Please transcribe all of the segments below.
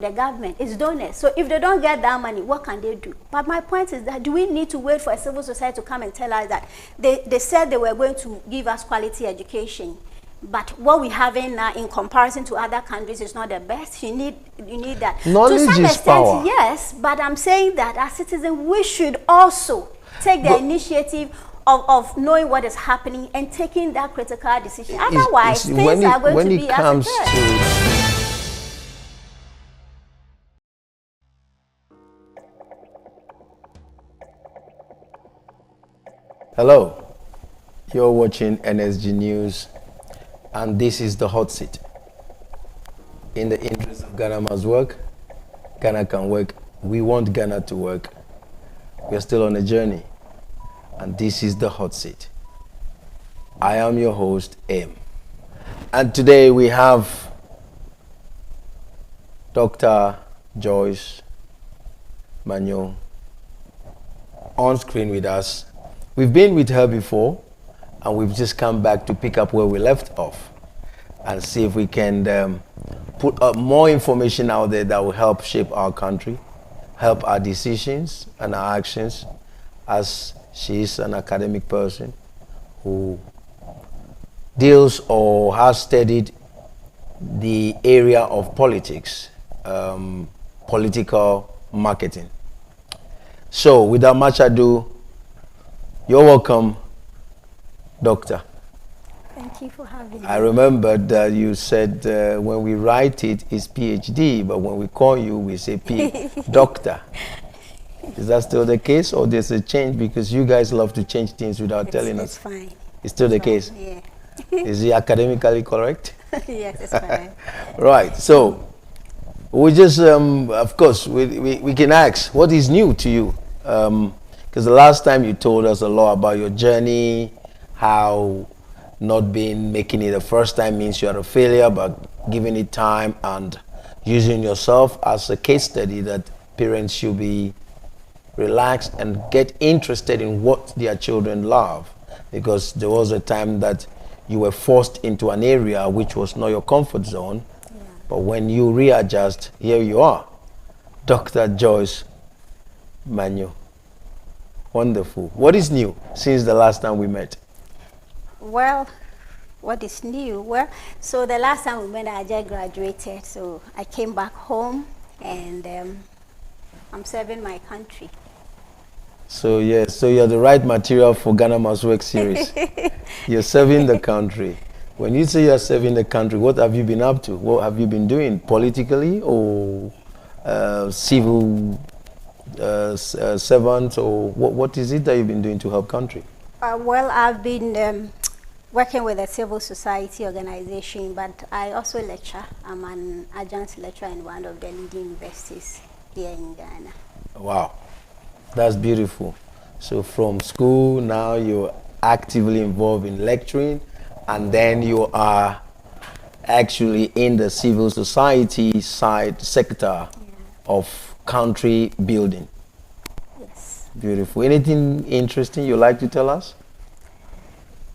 the government, it's donors. So if they don't get that money, what can they do? But my point is that do we need to wait for a civil society to come and tell us that they said they were going to give us quality education, but what we have now in comparison to other countries is not the best? You need that. Knowledge to some is extent, power. yes, but I'm saying that as citizens, we should also take the initiative of knowing what is happening and taking that critical decision. Otherwise, things are going to be as it is. Hello, you're watching NSG News, and this is the hot seat. In the interest of Ghana must work, Ghana can work. We want Ghana to work. We're still on a journey, and this is the hot seat. I am your host, M. And today we have Dr. Joyce Manyo on screen with us. We've been with her before, and we've just come back to pick up where we left off and see if we can put up more information out there that will help shape our country, help our decisions and our actions, as she is an academic person who deals or has studied the area of politics, political marketing. So without much ado, you're welcome, Doctor. Thank you for having me. I remember that you said when we write it's PhD, but when we call you, we say Doctor. Is that still the case, or there's a change because you guys love to change things without telling us? It's fine. It's still the case? Yeah. Is it academically correct? Yes, it's fine. Right. So we just, of course, we can ask, what is new to you? Because the last time you told us a lot about your journey, how not making it the first time means you're a failure, but giving it time and using yourself as a case study that parents should be relaxed and get interested in what their children love. Because there was a time that you were forced into an area which was not your comfort zone, but when you readjust, here you are, Dr. Joyce Manyo. Wonderful. What is new since the last time we met? Well, what is new? Well, so the last time we met, I just graduated, so I came back home, and I'm serving my country. So yes, so you're the right material for Ghana Must Work series. You're serving the country. When you say you're serving the country, what have you been up to? What have you been doing politically, or civil servant, or what is it that you've been doing to help country? Well, I've been working with a civil society organization, but I also lecture. I'm an adjunct lecturer in one of the leading universities here in Ghana. Wow, that's beautiful. So from school, now you're actively involved in lecturing, and then you are actually in the civil society sector of country building. Yes. Beautiful. Anything interesting you like to tell us?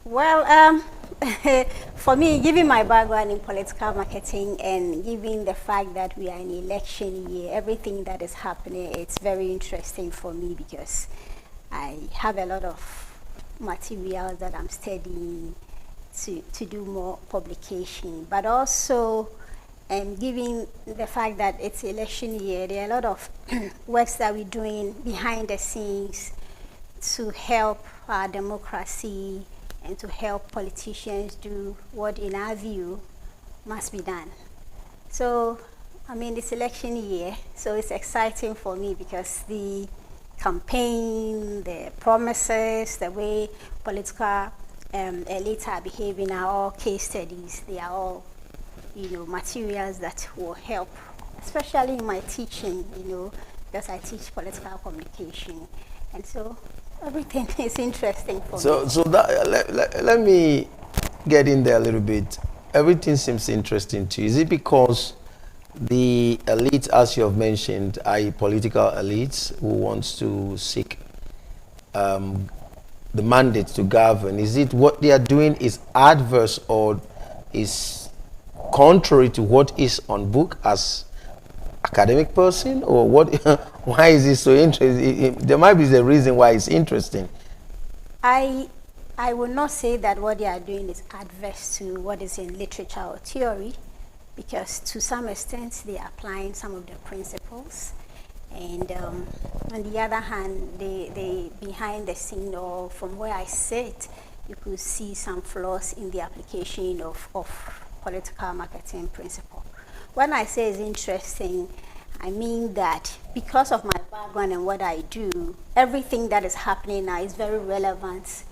Well, for me, given my background in political marketing and given the fact that we are in election year, everything that is happening, it's very interesting for me because I have a lot of materials that I'm studying to do more publication, but also given the fact that it's election year, there are a lot of works that we're doing behind the scenes to help our democracy and to help politicians do what, in our view, must be done. So, I mean, it's election year, so it's exciting for me because the campaign, the promises, the way political elites are behaving are all case studies. They are all, materials that will help, especially in my teaching, because I teach political communication. And so everything is interesting for me. So that, let me get in there a little bit. Everything seems interesting to you. Is it because the elites, as you have mentioned, are political elites who wants to seek the mandate to govern? Is it what they are doing is adverse or is contrary to what is on book as academic person, or what? Why is it so interesting? There might be a reason why it's interesting. I will not say that what they are doing is adverse to what is in literature or theory, because to some extent they are applying some of the principles, and on the other hand, they behind the scene, or from where I sit, you could see some flaws in the application of political marketing principle. When I say it's interesting, I mean that because of my background and what I do, everything that is happening now is very relevant,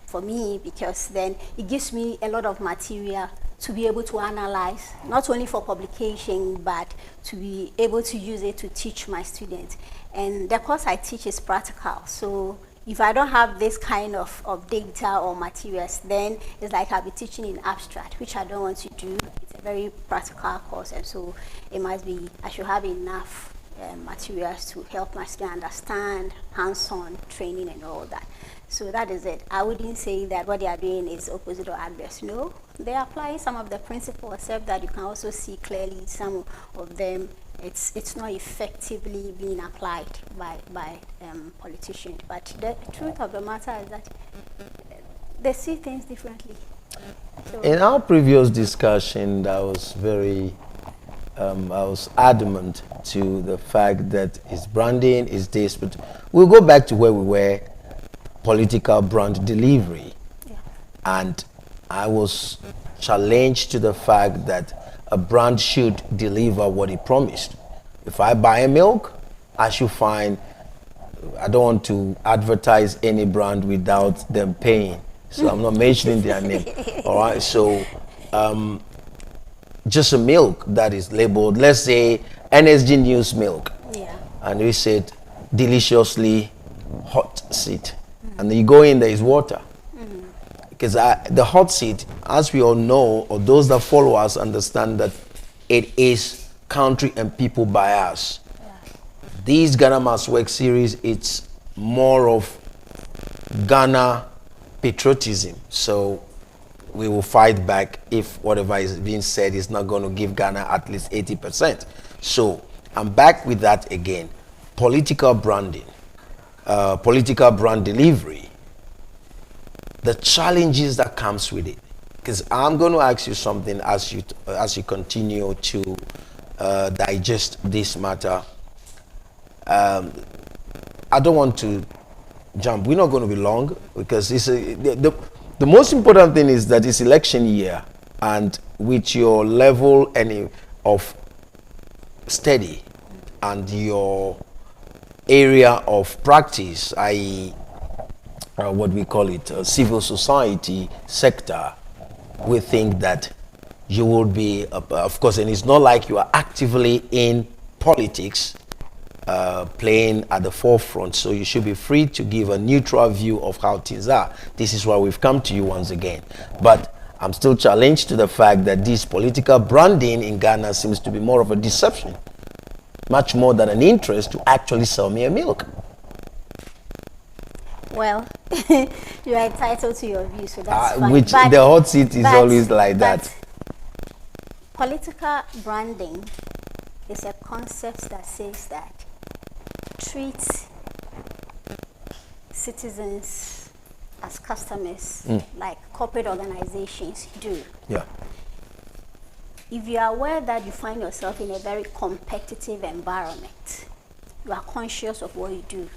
for me, because then it gives me a lot of material to be able to analyze, not only for publication, but to be able to use it to teach my students. And the course I teach is practical, so if I don't have this kind of data or materials, then it's like I'll be teaching in abstract, which I don't want to do. It's a very practical course, and so I should have enough materials to help my students understand, hands-on training and all that. So that is it. I wouldn't say that what they are doing is opposite or adverse. No, they are applying some of the principles, except that you can also see clearly some of them, it's not effectively being applied by politicians. But the truth of the matter is that they see things differently. So in our previous discussion, I was adamant to the fact that it's branding, is this, but we'll go back to where we were, political brand delivery. yeah. And I was challenged to the fact that a brand should deliver what it promised. If I buy a milk, I should find, I don't want to advertise any brand without them paying. So I'm not mentioning their name. All right, so just a milk that is labeled, let's say NSG News milk. Yeah. And we said deliciously hot seat. And then you go in, there is water. Because the hot seat, as we all know, or those that follow us understand that it is country and people bias. Yeah. These Ghana Must Work series, it's more of Ghana patriotism. So we will fight back if whatever is being said is not going to give Ghana at least 80%. So I'm back with that again. Political branding, political brand delivery, the challenges that comes with it. Because I'm going to ask you something as you continue to digest this matter. I don't want to jump. We're not going to be long because the most important thing is that it's election year, and with your level of study and your area of practice, i.e. What we call it, civil society sector, we think that you will be, of course, and it's not like you are actively in politics, playing at the forefront, so you should be free to give a neutral view of how things are. This is why we've come to you once again. But I'm still challenged to the fact that this political branding in Ghana seems to be more of a deception, much more than an interest to actually sell me a milk. Well, you are entitled to your view, so that's fine. Which the hot seat is always like that. Political branding is a concept that says that treat citizens as customers, like corporate organizations do. Yeah. If you are aware that you find yourself in a very competitive environment, you are conscious of what you do.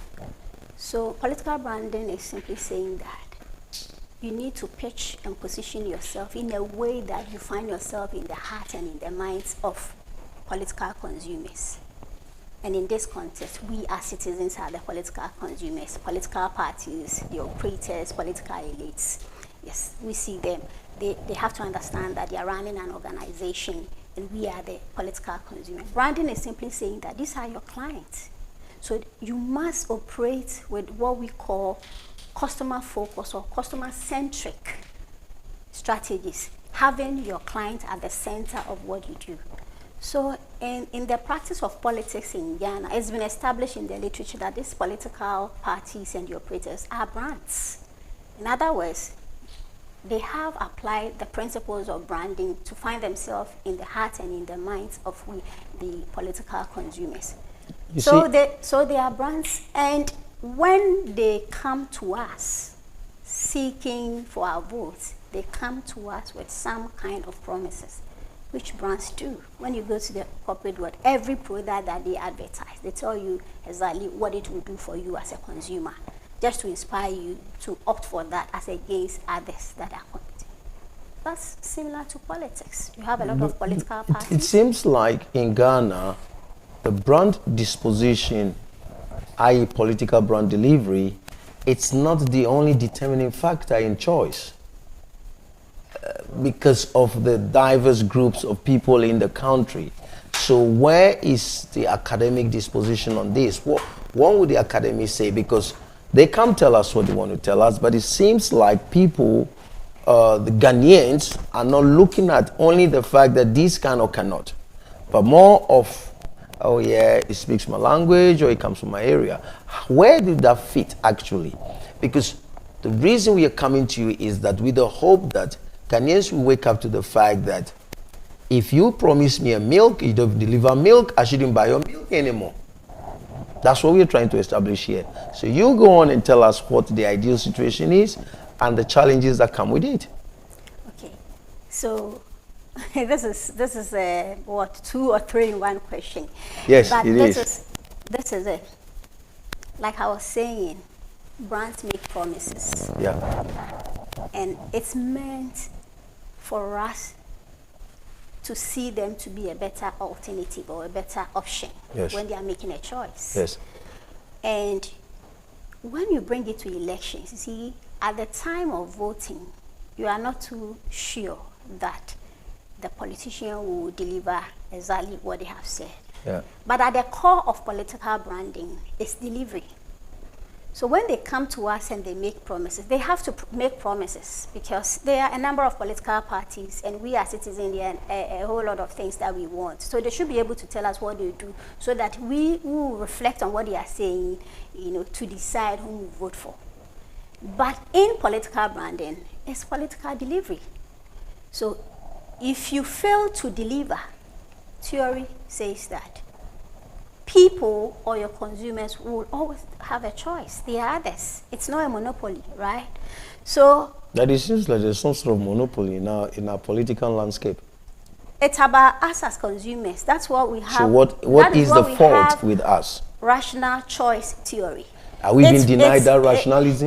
So political branding is simply saying that you need to pitch and position yourself in a way that you find yourself in the heart and in the minds of political consumers. And in this context, we as citizens are the political consumers, political parties, the operators, political elites. Yes, we see them. They have to understand that they are running an organization and we are the political consumers. Branding is simply saying that these are your clients. So you must operate with what we call customer focus or customer centric strategies, having your client at the center of what you do. So in the practice of politics in Ghana, it's been established in the literature that these political parties and the operators are brands. In other words, they have applied the principles of branding to find themselves in the hearts and in the minds of the political consumers. So they are brands, and when they come to us seeking for our votes, they come to us with some kind of promises, which brands do. When you go to the corporate world, every product that they advertise, they tell you exactly what it will do for you as a consumer, just to inspire you to opt for that as against others that are competing. That's similar to politics. You have a lot of political parties. It seems like in Ghana, the brand disposition, i.e. political brand delivery, it's not the only determining factor in choice. Because of the diverse groups of people in the country. So where is the academic disposition on this? What would the academy say? Because they can't tell us what they want to tell us, but it seems like people, the Ghanaians, are not looking at only the fact that this can or cannot, but more of, oh yeah, it speaks my language or it comes from my area. Where did that fit actually? Because the reason we are coming to you is that with the hope that Ghanaians will wake up to the fact that if you promise me a milk, you don't deliver milk, I shouldn't buy your milk anymore. That's what we're trying to establish here. So you go on and tell us what the ideal situation is and the challenges that come with it. Okay, so this is a what, 2 or 3 in one question. Yes, but it is. This is it. Like I was saying, brands make promises. Yeah. And it's meant for us to see them to be a better alternative or a better option when they are making a choice. Yes. And when you bring it to elections, you see, at the time of voting, you are not too sure that the politician will deliver exactly what they have said. Yeah. But at the core of political branding is delivery. So when they come to us and they make promises, they have to make promises because there are a number of political parties and we as citizens, there are a whole lot of things that we want. So they should be able to tell us what they do so that we will reflect on what they are saying, to decide whom we vote for. But in political branding, it's political delivery. So if you fail to deliver, theory says that people or your consumers will always have a choice. They are others. It's not a monopoly, right? So that it seems like there's some sort of monopoly in our political landscape. It's about us as consumers. That's what we have. So what is the fault with us? Rational choice theory. Are we being denied that rationality?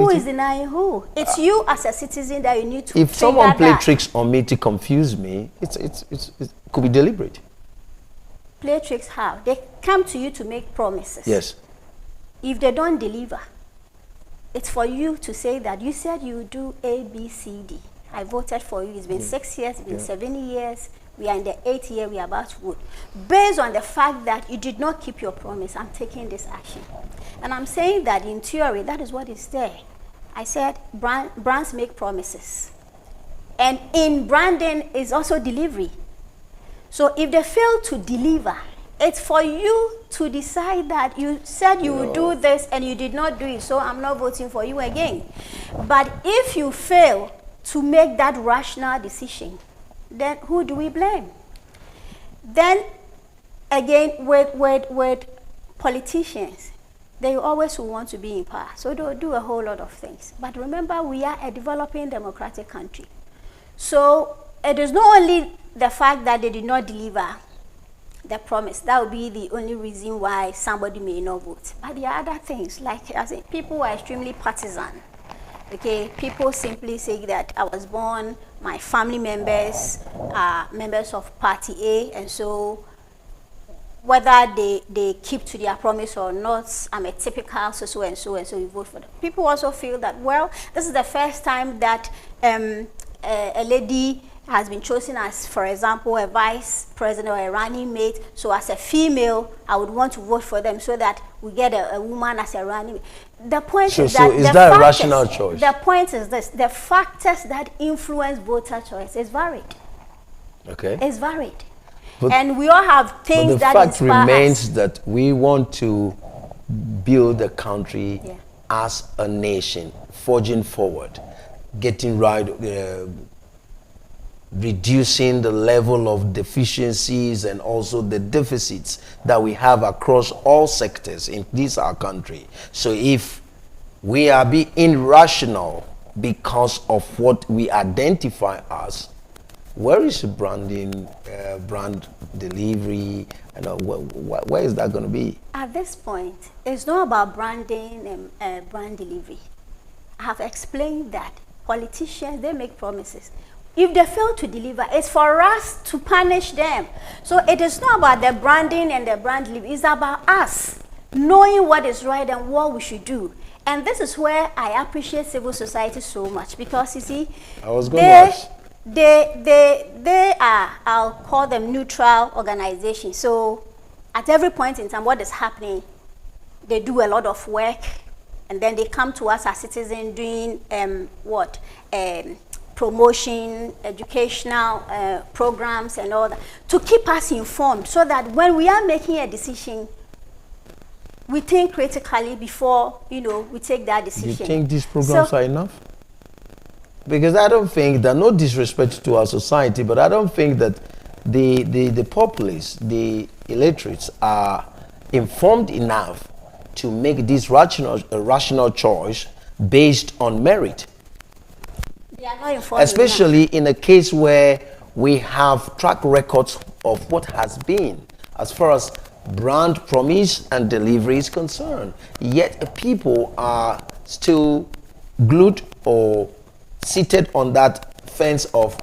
Who is denying who? It's you as a citizen that you need to. If someone play tricks on me to confuse me, it could be deliberate. Play tricks how? They come to you to make promises. Yes. If they don't deliver, it's for you to say that you said you would do A, B, C, D. I voted for you. It's been 6 years, it's been 7 years. We are in the 8th year, we are about to vote. Based on the fact that you did not keep your promise, I'm taking this action. And I'm saying that in theory, that is what is there. I said brands make promises. And in branding is also delivery. So if they fail to deliver, it's for you to decide that you said you would do this and you did not do it, so I'm not voting for you again. But if you fail to make that rational decision, then who do we blame? Then again, with politicians, they always will want to be in power, so they'll do a whole lot of things. But remember, we are a developing democratic country. So it is not only the fact that they did not deliver the promise. That would be the only reason why somebody may not vote. But there are other things, like people are extremely partisan. Okay, people simply say that I was born, my family members are members of party A, and so whether they keep to their promise or not, I'm a typical so and so, you vote for them. People also feel that, well, this is the first time that a lady has been chosen as, for example, a vice president or a running mate. So as a female, I would want to vote for them so that we get a woman as a running mate. The point is that is that a rational choice? The point is this: the factors that influence voter choice is varied. Okay. It's varied. And we all have things that inspire us. The fact remains that we want to build a country as a nation, forging forward. getting right, reducing the level of deficiencies and also the deficits that we have across all sectors in this our country. So if we are being irrational because of what we identify as, where is branding, brand delivery, and where is that going to be? At this point, it's not about branding and brand delivery. I have explained that politicians, they make promises. If they fail to deliver, it's for us to punish them. So it is not about the branding and the brand delivery. It's about us knowing what is right and what we should do. And this is where I appreciate civil society so much, because you see, I was going to ask. They are, I'll call them neutral organizations. So at every point in time, what is happening, they do a lot of work, and then they come to us as citizens doing promotion, educational programs and all that, to keep us informed, so that when we are making a decision, we think critically before, we take that decision. Do you think these programs are enough? Because I don't think that, no disrespect to our society, but I don't think that the populace, the illiterates, are informed enough to make this rational choice based on merit. They are not informed Especially enough. in a case where we have track records of what has been as far as brand promise and delivery is concerned. Yet people are still glued or seated on that fence of,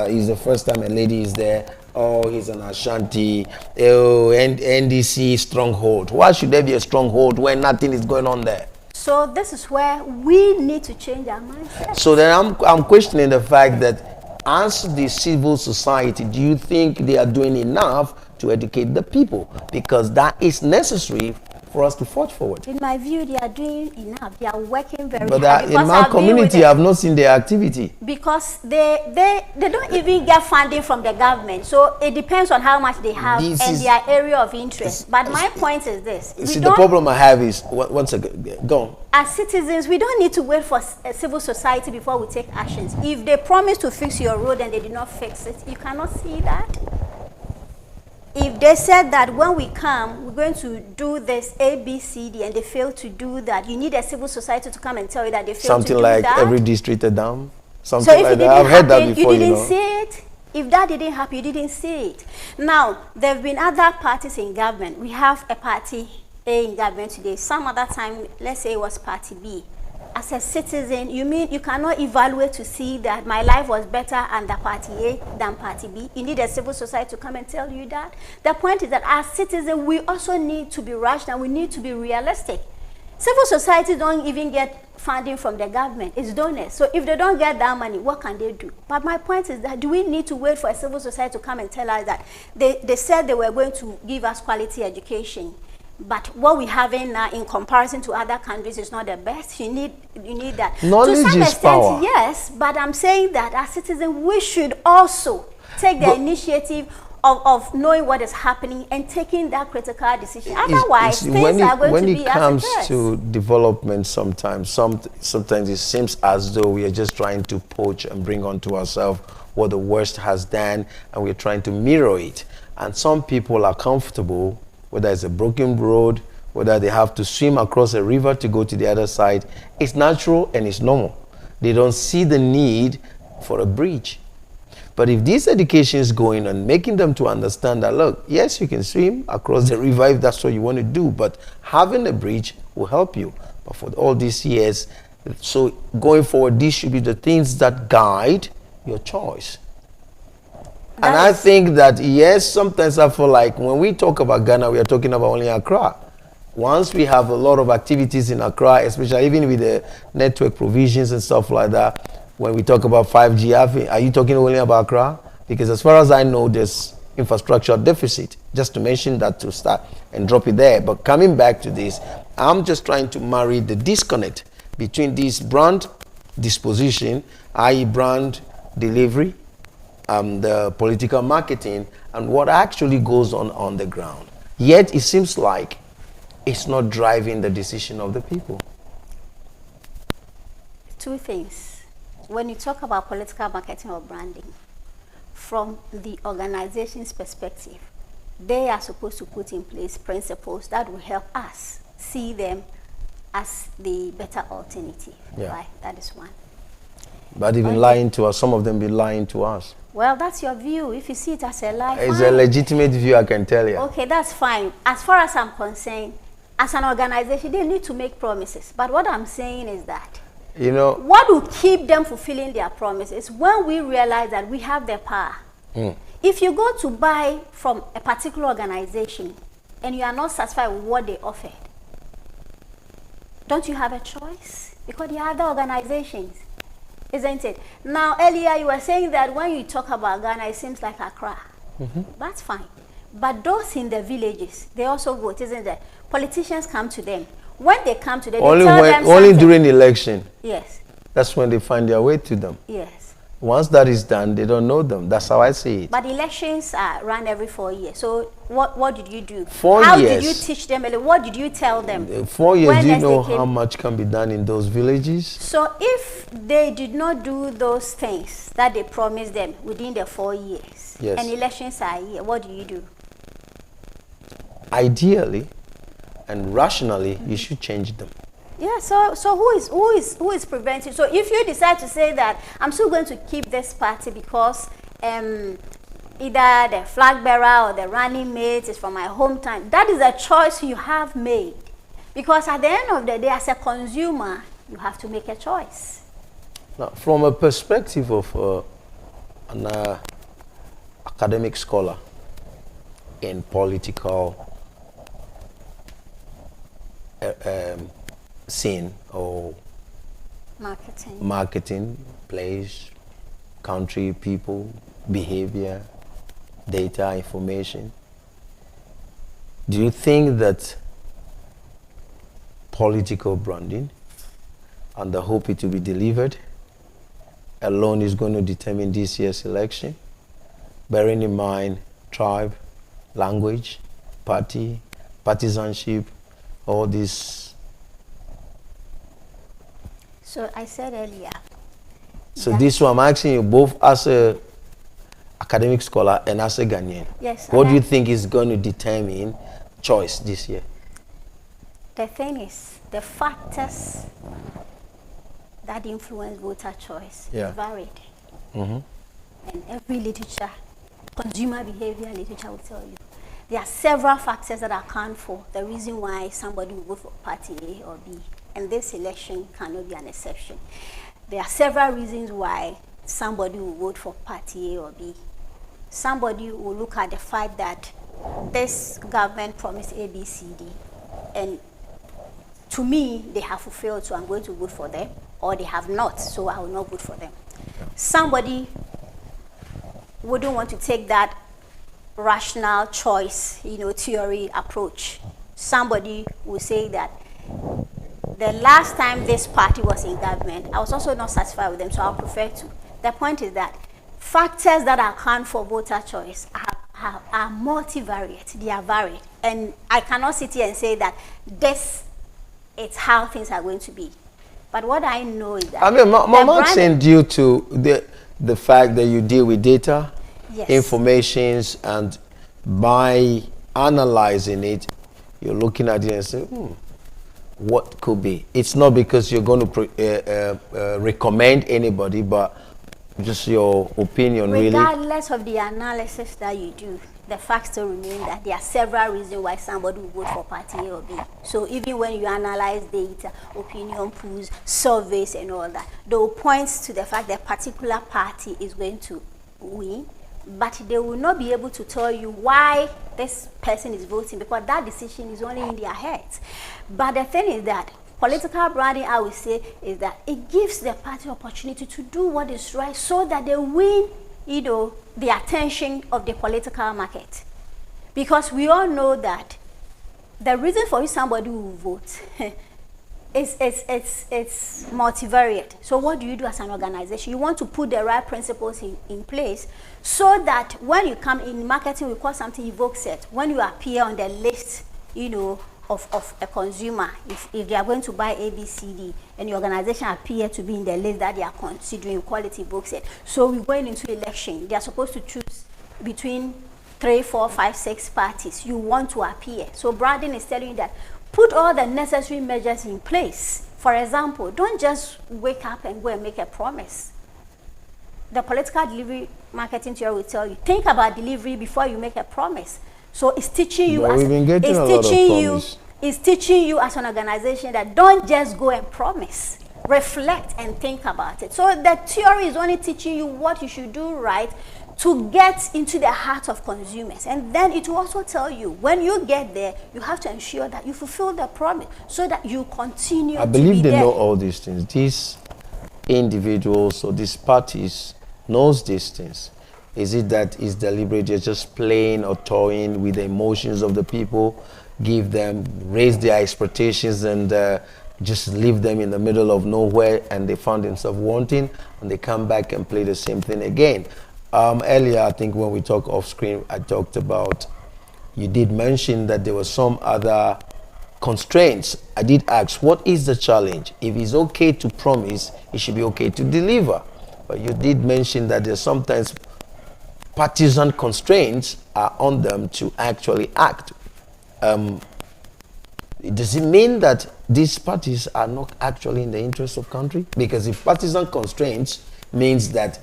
it's the first time a lady is there, oh, he's an Ashanti, oh, and NDC stronghold. Why should there be a stronghold when nothing is going on there? So this is where we need to change our mindset. So then I'm questioning the fact that as the civil society, do you think they are doing enough to educate the people? Because that is necessary for us to forge forward. In my view, they are doing enough. They are working very hard. But in my community, I've not seen their activity. Because they don't even get funding from the government. So it depends on how much they have and their area of interest. But my point is this. See, the problem I have is, once again, go on. As citizens, we don't need to wait for civil society before we take actions. If they promise to fix your road and they did not fix it, you cannot see that. If they said that when we come, we're going to do this A, B, C, D, and they fail to do that, you need a civil society to come and tell you that they failed to do that. Something like every district a dam? Something like that. I've heard that before, you didn't see it. If that didn't happen, you didn't see it. Now, there have been other parties in government. We have a party A in government today. Some other time, let's say it was party B. As a citizen, you mean you cannot evaluate to see that my life was better under party A than party B? You need a civil society to come and tell you that. The point is that as citizens, we also need to be rational. We need to be realistic. Civil society don't even get funding from the government. It's donors. So if they don't get that money, what can they do? But my point is that, do we need to wait for a civil society to come and tell us that they said they were going to give us quality education? But what we have now in comparison to other countries is not the best. You need that. Knowledge to some is extent, power. yes, but I'm saying that as citizens, we should also take the initiative of knowing what is happening and taking that critical decision. Otherwise, things are going to be as it is. When it comes to development, sometimes it seems as though we are just trying to poach and bring onto ourselves what the West has done, and we're trying to mirror it. And some people are comfortable, whether it's a broken road, whether they have to swim across a river to go to the other side. It's natural and it's normal. They don't see the need for a bridge. But if this education is going on, making them to understand that, look, yes, you can swim across the river if that's what you want to do, but having a bridge will help you. But for all these years, so going forward, these should be the things that guide your choice. And I think that, yes, sometimes I feel like when we talk about Ghana, we are talking about only Accra. Once we have a lot of activities in Accra, especially even with the network provisions and stuff like that, when we talk about 5G, are you talking only about Accra? Because as far as I know, there's infrastructure deficit, just to mention that to start and drop it there. But coming back to this, I'm just trying to marry the disconnect between this brand disposition, i.e. brand delivery, the political marketing, and what actually goes on the ground. Yet it seems like it's not driving the decision of the people. Two things. when you talk about political marketing or branding, from the organization's perspective, they are supposed to put in place principles that will help us see them as the better alternative. Yeah. Right? That is one. But even lying to us, some of them be lying to us. Well, that's your view. If you see it as a lie, It's fine. a legitimate view, I can tell you. Okay, that's fine. As far as I'm concerned, as an organization, they need to make promises. But what I'm saying is that, You know, what will keep them fulfilling their promises when we realize that we have the power. If you go to buy from a particular organization and you are not satisfied with what they offered, don't you have a choice? Because there are other organizations, isn't it? Now, earlier you were saying that when you talk about Ghana, it seems like Accra. That's fine. But those in the villages, they also vote, isn't it? Politicians come to them. When they come to them, they tell them only something. during election. Yes. That's when they find their way to them. Yes. Once that is done, they don't know them. That's how I see it. But elections are run every 4 years. So what did you do? 4 How years. did you teach them? What did you tell them? 4 years, when do you next know they came? how much can be done in those villages? So if they did not do those things that they promised them within the 4 years, Yes. and elections are here, what do you do? Ideally and rationally, you should change them. Yeah, so who is preventing? So if you decide to say that I'm still going to keep this party because either the flag bearer or the running mate is from my hometown, that is a choice you have made. Because at the end of the day, as a consumer, you have to make a choice. Now, from a perspective of an academic scholar in political scene or marketing, place, country, people, behavior, data, information, do you think that political branding and the hope it will be delivered alone is going to determine this year's election, bearing in mind tribe, language, party, partisanship, all this? So I said earlier. So this one I'm asking you both as a academic scholar and as a Ghanaian. Yes. What do you think is going to determine choice this year? The thing is, the factors that influence voter choice Yeah. is varied. And every literature, consumer behavior literature will tell you. There are several factors that account for the reason why somebody will vote for party A or B. And this election cannot be an exception. There are several reasons why somebody will vote for party A or B. Somebody will look at the fact that this government promised A, B, C, D. And to me, they have fulfilled, so I'm going to vote for them. Or they have not, so I will not vote for them. Somebody wouldn't want to take that rational choice, theory approach. Somebody will say that the last time this party was in government, I was also not satisfied with them, so I'll prefer to. The point is that factors that account for voter choice are multivariate, they are varied. And I cannot sit here and say that this is how things are going to be. But what I know is that... I mean, I'm asking due to the fact that you deal with data, Yes. informations, and by analyzing it, you're looking at it and saying, what could be? It's not because you're going to recommend anybody, but just your opinion, Regardless of the analysis that you do, the fact still remains that there are several reasons why somebody will vote for party A or B. So even when you analyze data, opinion polls, surveys and all that, they will point to the fact that a particular party is going to win, but they will not be able to tell you why this person is voting, because that decision is only in their heads. But the thing is that political branding, I would say, is that it gives the party opportunity to do what is right so that they win, the attention of the political market. Because we all know that the reason for which somebody will vote it's multivariate. So what do you do as an organization? You want to put the right principles in place so that when you come in marketing, we call something evoke set. When you appear on the list, of a consumer, if they are going to buy ABCD and the organization appear to be in the list that they are considering, quality books it. So we're going into election. They are supposed to choose between 3, 4, 5, 6 parties. You want to appear. So Braden is telling you that put all the necessary measures in place. For example, don't just wake up and go and make a promise. The political delivery marketing theory will tell you, think about delivery before you make a promise. So it's teaching you, it's teaching you as an organization that don't just go and promise. Reflect and think about it. So the theory is only teaching you what you should do right to get into the heart of consumers. And then it will also tell you, when you get there, you have to ensure that you fulfill the promise so that you continue I believe they know all these things. These individuals or these parties knows these things. Is it that it's deliberate, you're just playing or toying with the emotions of the people, raise their expectations and just leave them in the middle of nowhere, and they found themselves wanting, and they come back and play the same thing again? Earlier, I think when we talked off screen, I talked about, you did mention that there were some other constraints. I did ask, what is the challenge? If it's okay to promise, it should be okay to deliver. But you did mention that there's sometimes partisan constraints are on them to actually act. Does it mean that these parties are not actually in the interest of country? Because if partisan constraints means that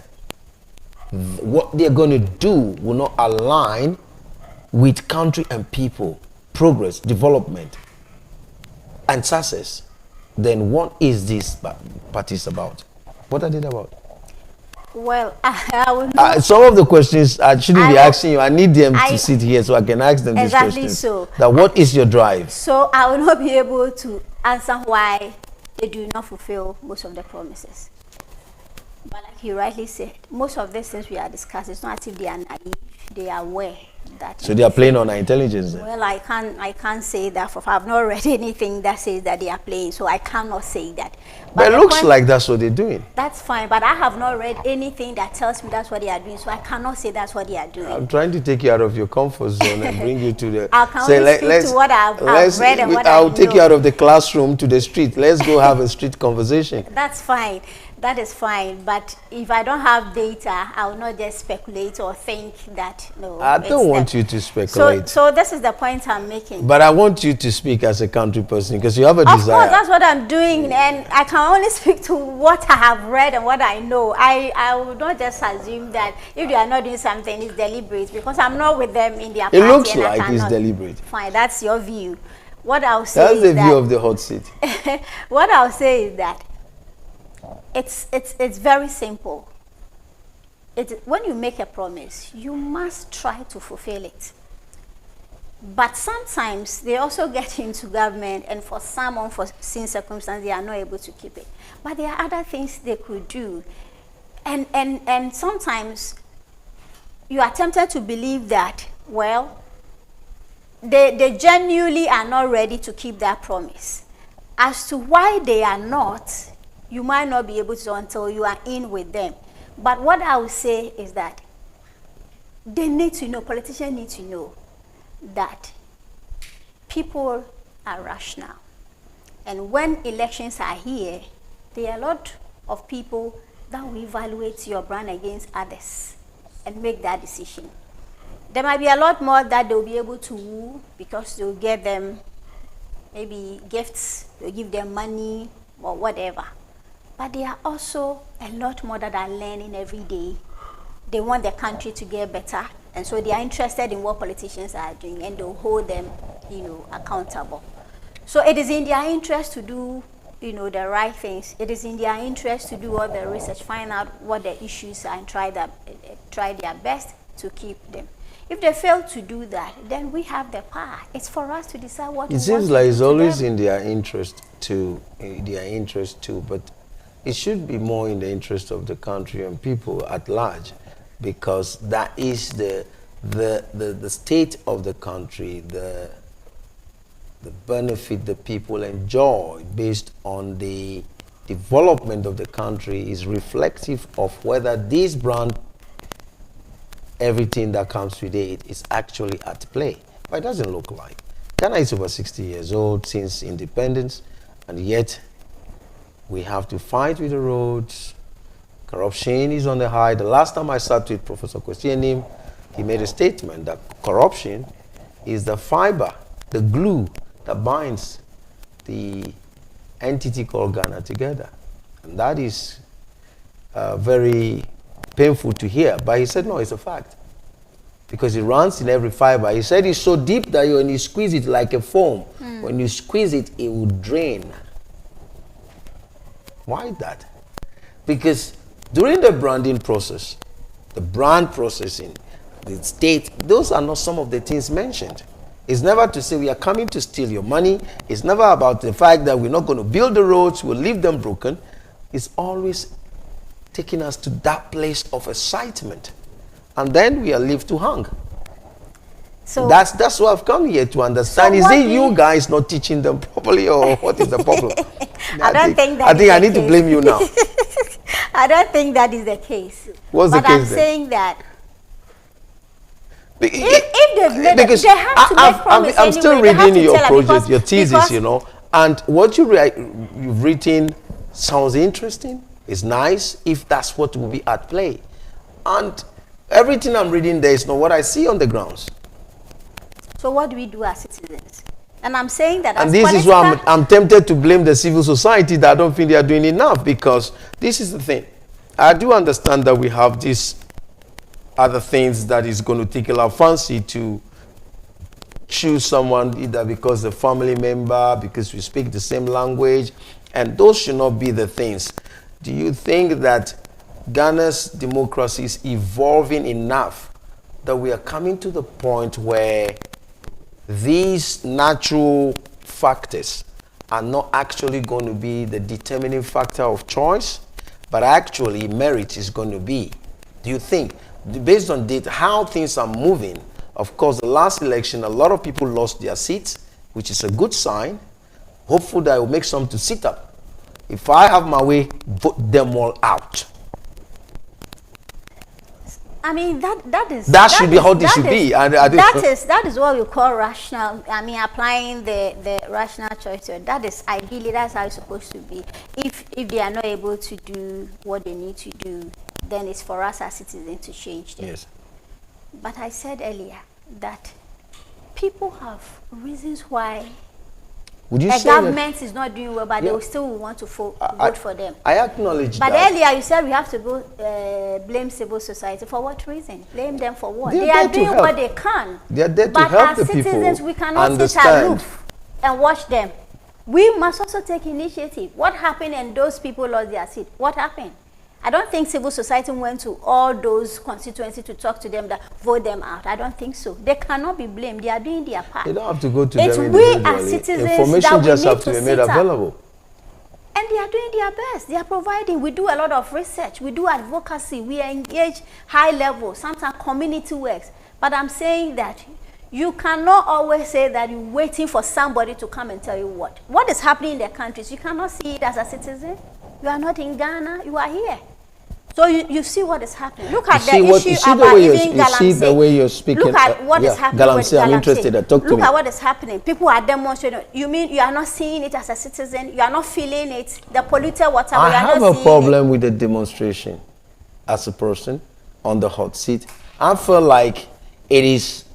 what they're going to do will not align with country and people, progress, development, and success, then what is this parties about? What are they about? Well, I will not. Some of the questions I shouldn't be asking you. I need them to sit here so I can ask them these questions. Exactly so. That what is your drive? So I will not be able to answer why they do not fulfill most of the promises. But like you rightly said, most of these things we are discussing, it's not as if they are naive. They are aware that. So they are playing on our intelligence then? Well, I can't say that. For I've not read anything that says that they are playing, so I cannot say that. But it looks like that's what they're doing. That's fine, but I have not read anything that tells me that's what they are doing, so I cannot say that's what they are doing. I'm trying to take you out of your comfort zone and bring you to the. I can only speak to what I've read and what I know. I'll take you out of the classroom to the street. Let's go have a street conversation. That's fine. That is fine, but if I don't have data, I will not just speculate or think that, no. I don't want you to speculate. So this is the point I'm making. But I want you to speak as a country person because you have a desire. Of course, that's what I'm doing, and I can only speak to what I have read and what I know. I would not just assume that if they are not doing something, it's deliberate, because I'm not with them in their party. It looks like it's deliberate. Fine, that's your view. What I'll say is the view of the hot seat. What I'll say is that it's very simple. When you make a promise, you must try to fulfill it. But sometimes they also get into government, and for some unforeseen circumstances, they are not able to keep it. But there are other things they could do. And sometimes you are tempted to believe that, well, they genuinely are not ready to keep that promise. As to why they are not, you might not be able to until you are in with them. But what I would say is that they need to know, politicians need to know that people are rational. And when elections are here, there are a lot of people that will evaluate your brand against others and make that decision. There might be a lot more that they'll be able to woo because they'll get them maybe gifts, they'll give them money or whatever. But there are also a lot more that are learning every day. They want their country to get better, and so they are interested in what politicians are doing, and they'll hold them, accountable. So it is in their interest to do, the right things. It is in their interest to do all the research, find out what the issues are, and try their best to keep them. If they fail to do that, then we have the power. It's for us to decide what we want to do. It seems like it's always in their interest too, but it should be more in the interest of the country and people at large, because that is the state of the country, the benefit the people enjoy based on the development of the country is reflective of whether this brand, everything that comes with it, is actually at play. But it doesn't look like. Ghana is over 60 years old since independence, and yet we have to fight with the roads. Corruption is on the high. The last time I sat with Professor Kwesienim, he made a statement that corruption is the fiber, the glue that binds the entity called Ghana together. And that is very painful to hear. But he said, no, it's a fact. Because it runs in every fiber. He said it's so deep that when you squeeze it like a foam, when you squeeze it, it will drain. Why that? Because during the branding process, the brand processing, the state, those are not some of the things mentioned. It's never to say we are coming to steal your money. It's never about the fact that we're not going to build the roads, we'll leave them broken. It's always taking us to that place of excitement. And then we are left to hang. So that's what I've come here to understand. So is it you guys not teaching them properly, or what is the problem? I think I need to blame you now. I don't think that is the case. What's the case? But I'm then? saying that if they've made because they have to make promise I'm still anyway. reading your project, your thesis, you know, and what you've written sounds interesting. It's nice if that's what will be at play. And everything I'm reading there is not what I see on the grounds. So what do we do as citizens? And I'm saying that. And this is why I'm tempted to blame the civil society that I don't think they are doing enough, because this is the thing. I do understand that we have these other things that is going to tickle our fancy to choose someone either because a family member, because we speak the same language, and those should not be the things. Do you think that Ghana's democracy is evolving enough that we are coming to the point where these natural factors are not actually going to be the determining factor of choice, but actually merit is going to be? Do you think, based on data, how things are moving? Of course, the last election, a lot of people lost their seats, which is a good sign. Hopefully that will make some to sit up. If I have my way, vote them all out. I mean, that should be how they should be. That is what we call rational. I mean, applying the rational choice. That is ideally, that's how it's supposed to be. If they are not able to do what they need to do, then it's for us as citizens to change them. Yes. But I said earlier that people have reasons why a government is not doing well, but they will still want to vote for them. I acknowledge but that. But earlier you said we have to go blame civil society. For what reason? Blame them for what? They are doing what they can. They are there to help the people. But as citizens, we cannot sit aloof and watch them. We must also take initiative. What happened and those people lost their seat? What happened? I don't think civil society went to all those constituencies to talk to them, that vote them out. I don't think so. They cannot be blamed. They are doing their part. They don't have to go to them individually. We as citizens information just have to be made available. And they are doing their best. They are providing. We do a lot of research. We do advocacy. We engage high level, sometimes community works. But I'm saying that you cannot always say that you're waiting for somebody to come and tell you what is happening in their countries. You cannot see it as a citizen. You are not in Ghana. You are here. So you see what is happening. Look at the issue about even Galamsey. You see the way you're speaking. Look at what is happening with Galamsey. I'm interested. Talk to me. Look at what is happening. People are demonstrating. You mean you are not seeing it as a citizen? You are not feeling it? The polluted water, I have a problem with the demonstration as a person on the hot seat. I feel like it is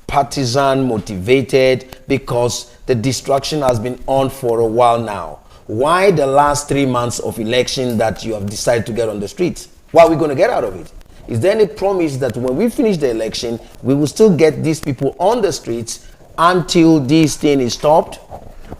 partisan motivated because the distraction has been on for a while now. Why the last 3 months of election that you have decided to get on the streets? What are we going to get out of it? Is there any promise that when we finish the election, we will still get these people on the streets until this thing is stopped?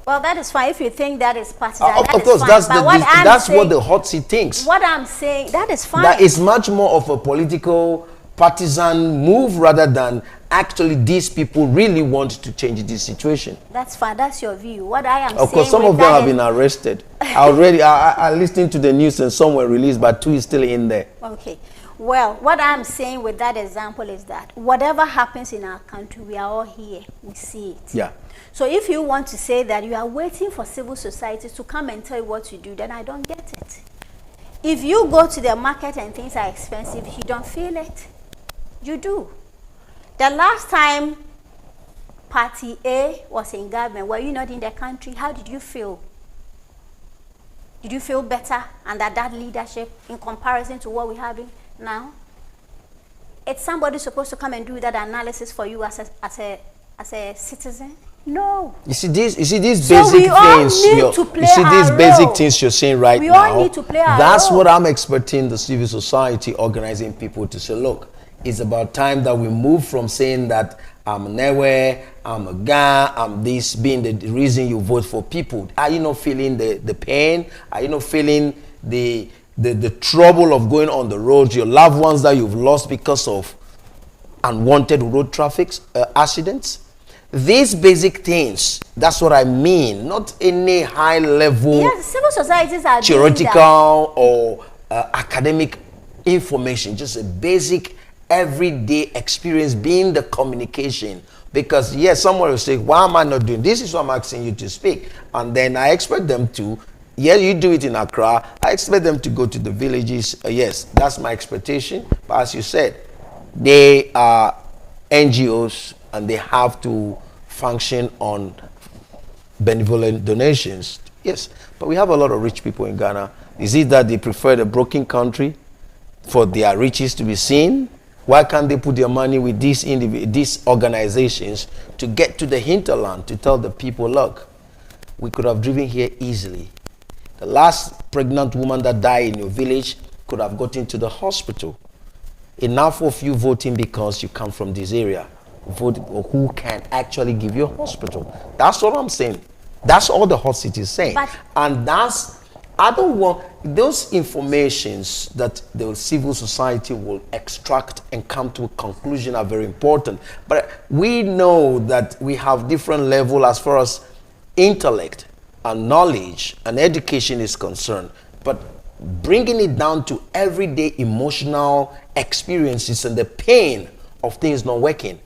Well, that is fine if you think that is partisan. Of course, that's what the hot seat thinks. What I'm saying, that is fine. That is much more of a political partisan move rather than actually these people really want to change this situation. That's fine. That's your view. What I am saying, of course, some of them have been arrested. I listened to the news and some were released, but 2 is still in there. Okay. Well, what I'm saying with that example is that whatever happens in our country, we are all here. We see it. Yeah. So if you want to say that you are waiting for civil society to come and tell you what to do, then I don't get it. If you go to the market and things are expensive, you don't feel it. You do. The last time Party A was in government, were you not in the country? How did you feel? Did you feel better under that leadership in comparison to what we're having now? It's somebody supposed to come and do that analysis for you as a citizen? No. You see these basic things you're saying right now. We all need to play our role. That's what I'm expecting the civil society organizing people to say, look, it's about time that we move from saying that I'm Newe, I'm a guy, I'm this, being the reason you vote for people. Are you not feeling the pain? Are you not feeling the trouble of going on the road, your loved ones that you've lost because of unwanted road traffic accidents? These basic things, that's what I mean, not any high level, yes, civil societies are theoretical or academic information, just a basic everyday experience, being the communication. Because yes, someone will say, why am I not doing this? Is what I'm asking you to speak, and then I expect them to. Yeah, you do it in Accra. I expect them to go to the villages. Yes, that's my expectation. But as you said, they are NGOs and they have to function on benevolent donations. Yes, but we have a lot of rich people in Ghana. Is it that they prefer the broken country for their riches to be seen? Why can't they put their money with these organizations to get to the hinterland to tell the people, look, we could have driven here easily. The last pregnant woman that died in your village could have gotten to the hospital. Enough of you voting because you come from this area. Vote who can actually give you a hospital. That's what I'm saying. That's all the hot city is saying. And that's, I don't want, those informations that the civil society will extract and come to a conclusion are very important. But we know that we have different level as far as intellect and knowledge and education is concerned, but bringing it down to everyday emotional experiences and the pain of things not working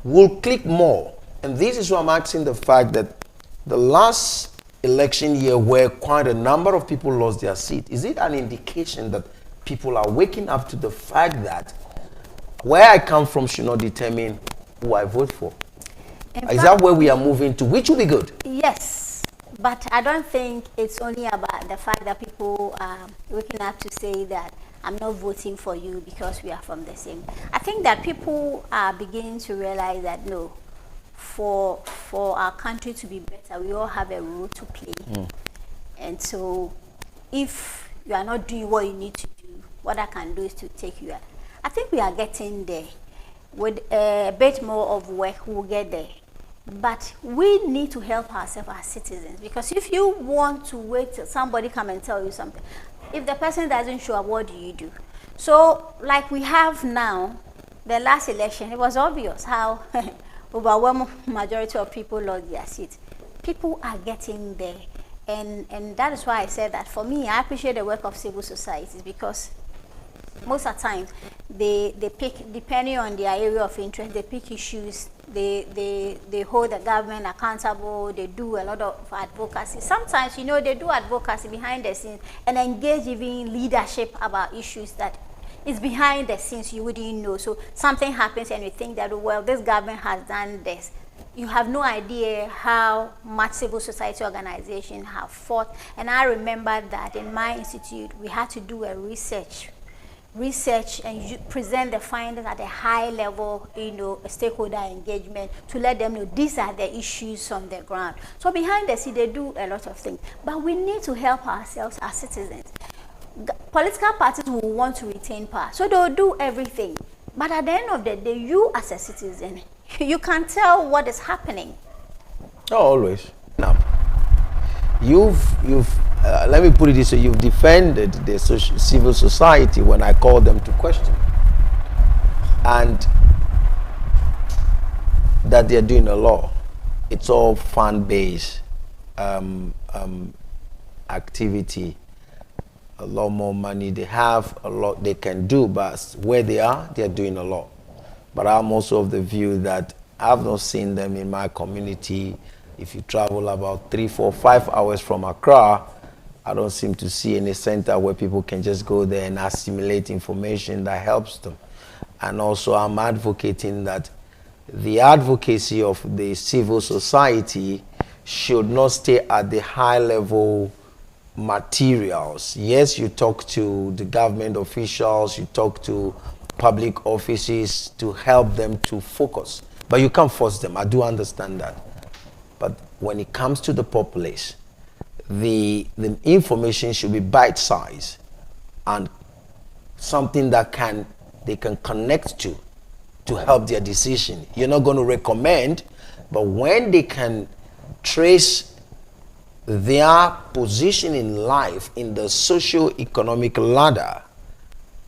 will click more. And this is why I'm asking the fact that the last election year where quite a number of people lost their seat, is it an indication that people are waking up to the fact that where I come from should not determine who I vote for? Is that where we are moving to, which will be good? Yes. But I don't think it's only about the fact that people are waking up to say that I'm not voting for you because we are from the same. I think that people are beginning to realize that no, for our country to be better, we all have a role to play. And so if you are not doing what you need to do, what I can do is to take you out. I think we are getting there. With a bit more of work, we'll get there. But we need to help ourselves as citizens, because if you want to wait till somebody come and tell you something, if the person doesn't show up, what do you do? So like we have now, the last election, it was obvious how overwhelming majority of people lost their seats. People are getting there, and that is why I said that for me, I appreciate the work of civil societies, because most of the time they pick, depending on their area of interest, they pick issues, they hold the government accountable, they do a lot of advocacy. Sometimes, you know, they do advocacy behind the scenes and engage even leadership about issues that is behind the scenes you wouldn't know. So something happens and you think that, well, this government has done this. You have no idea how much civil society organizations have fought. And I remember that in my institute, we had to do a research and present the findings at a high level, you know, stakeholder engagement, to let them know these are the issues on the ground. So behind the scene, they do a lot of things. But we need to help ourselves as citizens. Political parties will want to retain power, so they'll do everything. But at the end of the day, you as a citizen, you can tell what is happening. Oh, always. Now, let me put it this way, you've defended the civil society when I called them to question. And that they're doing a law. It's all fan-based activity. A lot more money they have, a lot they can do, but where they are, they're doing a lot. But I'm also of the view that I've not seen them in my community. If you travel about 3, 4, 5 hours from Accra, I don't seem to see any center where people can just go there and assimilate information that helps them. And also I'm advocating that the advocacy of the civil society should not stay at the high level materials. Yes, you talk to the government officials, you talk to public offices to help them to focus, but you can't force them. I do understand that. But when it comes to the populace, the information should be bite-sized and something that they can connect to help their decision. You're not going to recommend, but when they can trace their position in life in the socio-economic ladder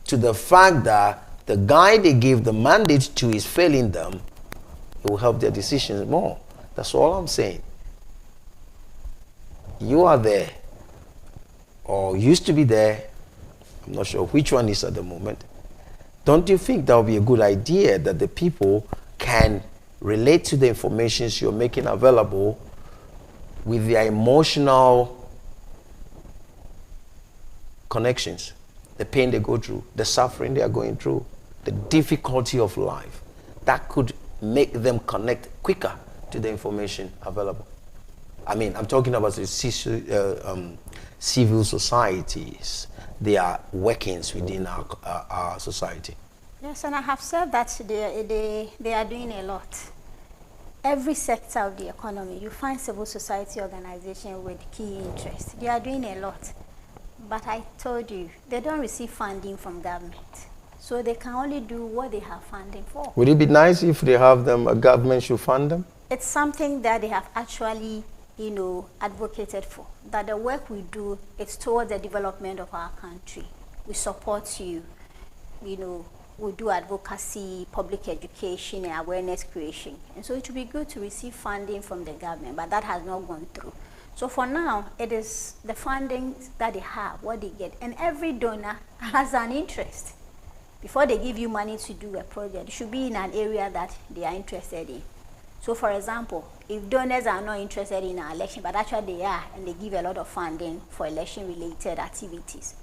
to the fact that the guy they give the mandate to is failing them, it will help their decisions more. That's all I'm saying. You are there, or used to be there. I'm not sure which one is at the moment. Don't you think that would be a good idea that the people can relate to the information you're making available with their emotional connections, the pain they go through, the suffering they are going through, the difficulty of life? That could make them connect quicker to the information available. I mean, I'm talking about the civil societies, their workings within our society. Yes, and I have said that they are doing a lot. Every sector of the economy, you find civil society organizations with key interests. They are doing a lot. But I told you, they don't receive funding from government. So they can only do what they have funding for. Would it be nice if they have them, a government should fund them? It's something that they have actually, advocated for. That the work we do is towards the development of our country. We support you, we do advocacy, public education, and awareness creation. And so it would be good to receive funding from the government, but that has not gone through. So for now, it is the funding that they have, what they get. And every donor has an interest. Before they give you money to do a project, it should be in an area that they are interested in. So for example, if donors are not interested in our election, but actually they are, and they give a lot of funding for election-related activities.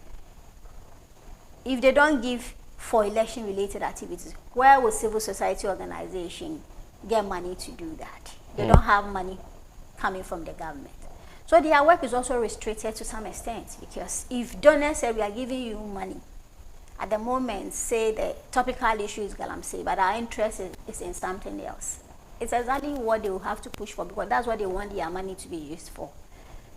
If they don't give for election-related activities, where will civil society organization get money to do that? They don't have money coming from the government. So their work is also restricted to some extent, because if donors say we are giving you money, at the moment say the topical issue is galamsey, but our interest is in something else. It's exactly what they will have to push for, because that's what they want their money to be used for.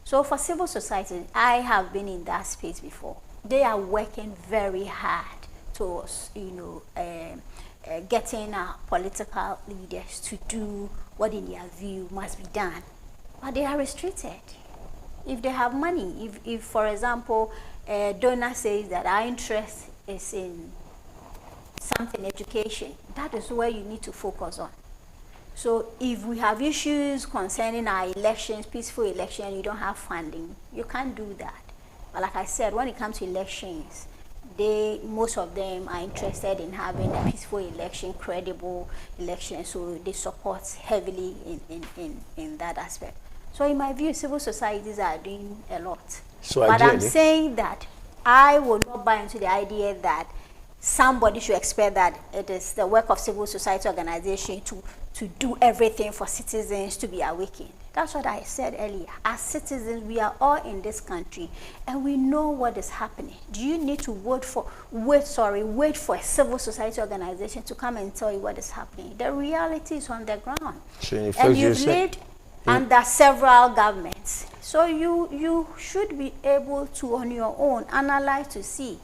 So for civil society, I have been in that space before. They are working very hard towards, getting our political leaders to do what in their view must be done. But they are restricted. If they have money, if for example, a donor says that our interest is in something, education, that is where you need to focus on. So if we have issues concerning our elections, peaceful election, you don't have funding, you can't do that. But like I said, when it comes to elections, most of them are interested in having a peaceful election, credible election, so they support heavily in that aspect. So in my view, civil societies are doing a lot. So but ideally, I'm saying that I will not buy into the idea that somebody should expect that it is the work of civil society organization to do everything for citizens to be awakened. That's what I said earlier. As citizens, we are all in this country and we know what is happening. Do you need to wait for a civil society organization to come and tell you what is happening? The reality is on the ground. So in and you've lived under several governments. So you should be able to, on your own, analyze to see.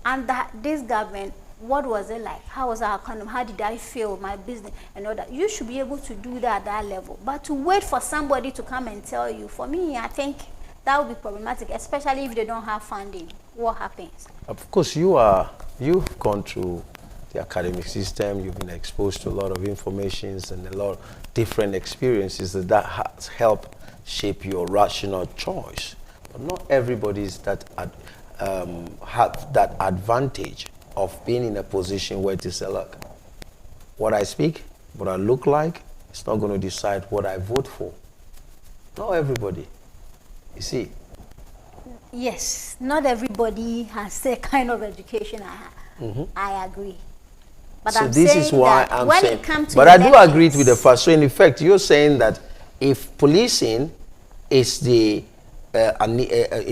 And that this government, what was it like? How was our economy? How did I feel, my business, and all that? You should be able to do that at that level. But to wait for somebody to come and tell you, for me, I think that would be problematic, especially if they don't have funding. What happens? Of course, you've gone through the academic system, you've been exposed to a lot of information and a lot of different experiences that has helped shape your rational choice. But not everybody is have that advantage of being in a position where to say, look, what I speak, what I look like, it's not going to decide what I vote for. Not everybody. You see? Yes, not everybody has the kind of education I have. I agree. But so I'm this saying is why that I'm when saying, it comes to but I do agree elections, with the first. So in effect, you're saying that if policing is an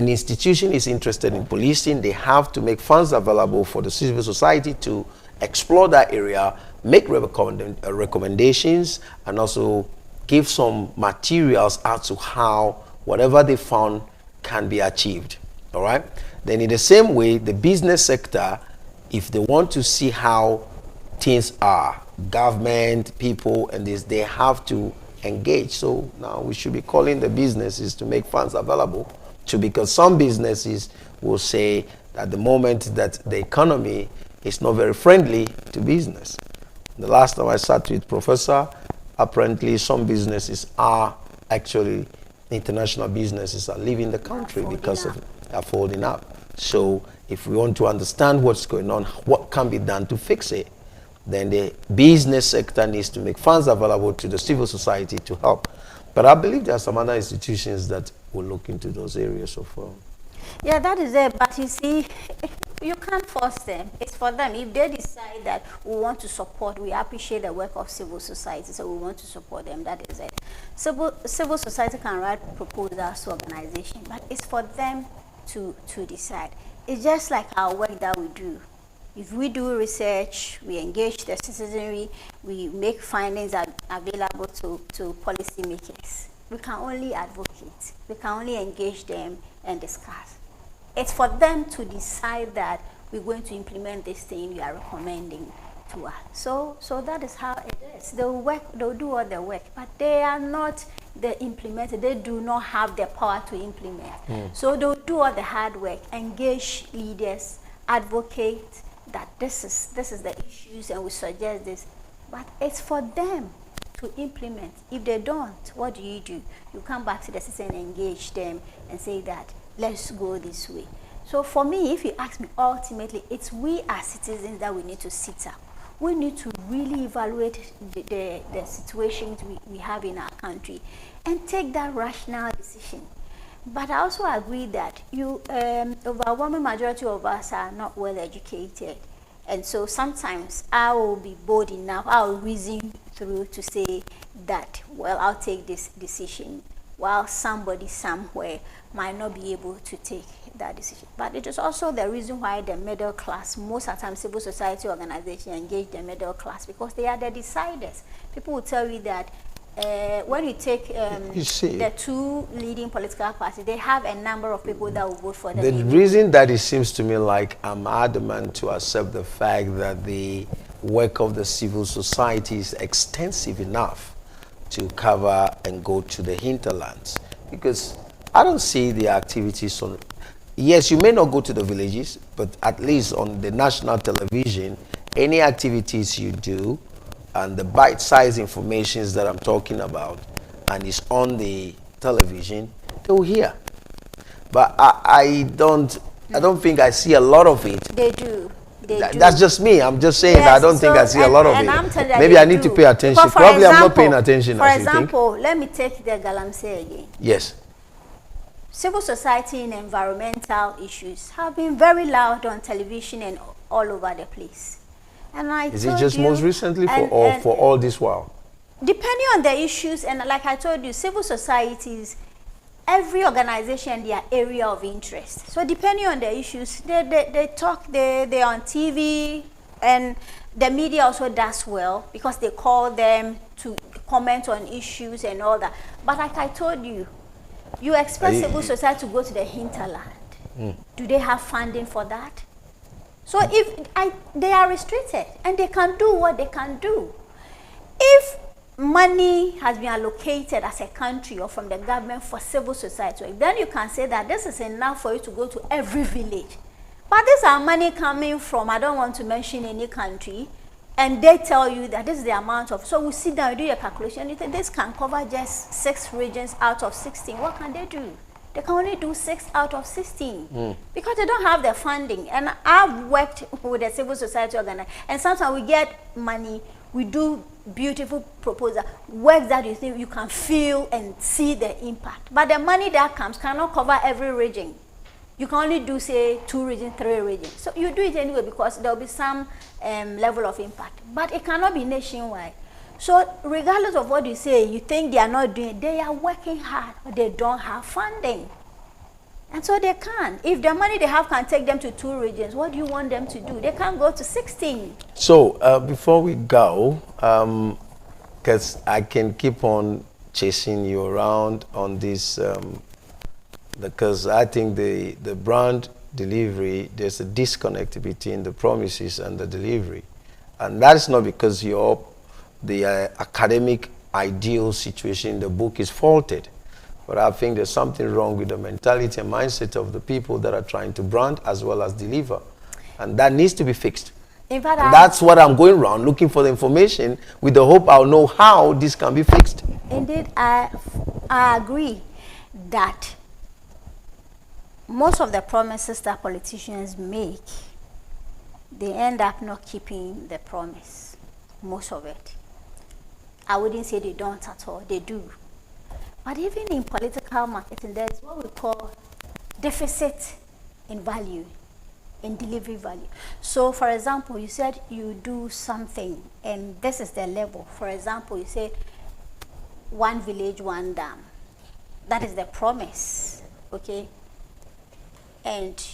institution is interested in policing, they have to make funds available for the civil society to explore that area, make recommendations, and also give some materials as to how whatever they found can be achieved. All right. Then in the same way, the business sector, if they want to see how things are, government, people, and this, they have to engage. So now we should be calling the businesses to make funds available to, because some businesses will say at the moment that the economy is not very friendly to business. The last time I sat with Professor, apparently some businesses are actually, international businesses are leaving the country because of folding up. So if we want to understand what's going on, what can be done to fix it, then the business sector needs to make funds available to the civil society to help. But I believe there are some other institutions that will look into those areas of yeah, that is it. But you see, you can't force them. It's for them. If they decide that we want to support, we appreciate the work of civil society, so we want to support them, that is it. Civil society can write proposals to organization, but it's for them to decide. It's just like our work that we do. If we do research, we engage the citizenry, we make findings available to policymakers. We can only advocate. We can only engage them and discuss. It's for them to decide that we're going to implement this thing you are recommending to us. So that is how it is. They'll do all the work, but they are not the implementer. They do not have the power to implement. So they'll do all the hard work, engage leaders, advocate that this is the issues and we suggest this. But it's for them to implement. If they don't, what do? You come back to the citizen and engage them and say that let's go this way. So for me, if you ask me, ultimately it's we as citizens that we need to sit up. We need to really evaluate the situations we have in our country and take that rational decision. But I also agree that overwhelming majority of us are not well educated. And so sometimes I will be bold enough, I will reason through to say that, well, I'll take this decision, while somebody somewhere might not be able to take that decision. But it is also the reason why the middle class, most of the time civil society organizations engage the middle class, because they are the deciders. People will tell you that when you take the two leading political parties, they have a number of people that will vote for them. The reason that it seems to me like I'm adamant to accept the fact that the work of the civil society is extensive enough to cover and go to the hinterlands, because I don't see the activities on. Yes, you may not go to the villages, but at least on the national television, any activities you do and the bite-sized informations that I'm talking about, and it's on the television, they'll hear. But I don't think I see a lot of it. They do. That's just me. I'm just saying yes, that I don't think I see a lot of it. Maybe I need to pay attention. Probably I'm not paying attention. For example, let me take the Galamsey again. Yes. Civil society in environmental issues have been very loud on television and all over the place. And is it just most recently for all this while? Depending on the issues, and like I told you, civil societies, every organization, their area of interest. So depending on the issues, they talk, they're on TV, and the media also does well because they call them to comment on issues and all that. But like I told you, you expect civil society to go to the hinterland. Do they have funding for that? So if they are restricted and they can do what they can do. If money has been allocated as a country or from the government for civil society, then you can say that this is enough for you to go to every village. But these are money coming from, I don't want to mention any country, and they tell you that this is the amount of, so we sit down, you do your calculation, you think this can cover just 6 regions out of 16. What can they do? They can only do 6 out of 16 because they don't have the funding. And I've worked with the civil society organization, and sometimes we get money, we do beautiful proposal, work that you think you can feel and see the impact. But the money that comes cannot cover every region. You can only do, say, 2 regions, 3 regions. So you do it anyway because there will be some level of impact. But it cannot be nationwide. So regardless of what you say, you think they are not doing it, they are working hard, but they don't have funding. And so they can't. If the money they have can take them to 2 regions, what do you want them to do? They can't go to 16. So before we go, because I can keep on chasing you around on this, because I think the brand delivery, there's a disconnect between the promises and the delivery. And that is not because the academic ideal situation in the book is faulted. But I think there's something wrong with the mentality and mindset of the people that are trying to brand as well as deliver. And that needs to be fixed. In fact, that's what I'm going around looking for the information with the hope I'll know how this can be fixed. Indeed, I agree that most of the promises that politicians make, they end up not keeping the promise. Most of it. I wouldn't say they don't at all. They do. But even in political marketing, there's what we call deficit in value, in delivery value. So, for example, you said you do something, and this is the level. For example, you say, 1 village, 1 dam. That is the promise, okay? And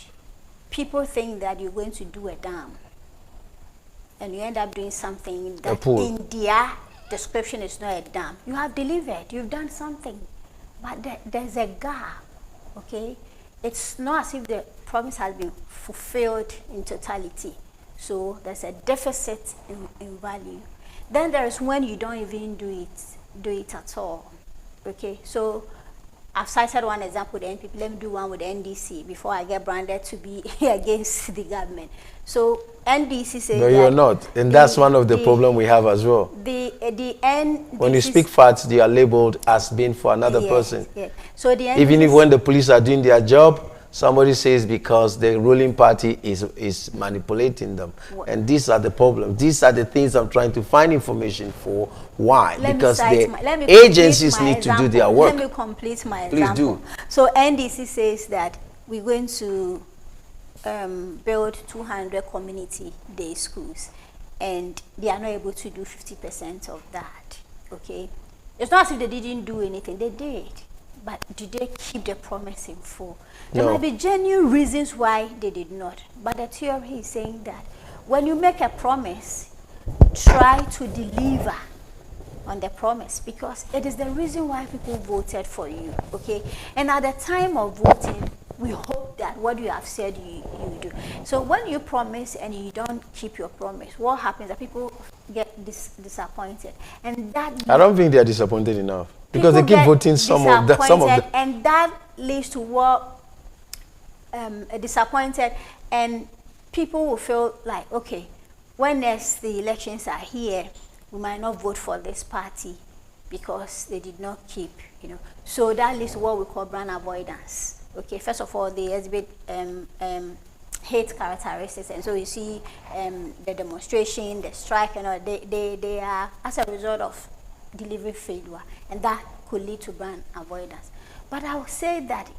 people think that you're going to do a dam, and you end up doing something that in their description is not a dam. You have delivered, you've done something, but there's a gap, okay? It's not as if the promise has been fulfilled in totality. So there's a deficit in value. Then there is when you don't even do it at all, okay? So I've cited one example with the NPP. Let me do one with the NDC before I get branded to be against the government. So NDC says no, you're not, and that's one of the problem we have as well. The NDC, when you speak facts, they are labeled as being for another person. Yeah. So the NDC, even if when the police are doing their job, somebody says because the ruling party is manipulating them. And these are the problems. These are the things I'm trying to find information for. Why? Because the agencies need to do their work. Let me complete my example. Please do. So NDC says that we're going to build 200 community day schools, and they are not able to do 50% of that, okay? It's not as if they didn't do anything. They did. But did they keep the promise in full? There might be genuine reasons why they did not. But the theory is saying that when you make a promise, try to deliver on the promise, because it is the reason why people voted for you, okay? And at the time of voting, we hope that what you have said you do. So when you promise and you don't keep your promise, what happens? That people get disappointed, and that I don't think they are disappointed enough, because they keep voting some of them, and that leads to what disappointed, and people will feel like, okay, when next the elections are here, we might not vote for this party because they did not keep, So that leads to what we call brand avoidance. Okay, first of all, they exhibit hate characteristics, and so you see the demonstration, the strike, they are as a result of delivery failure, and that could lead to brand avoidance. But I would say that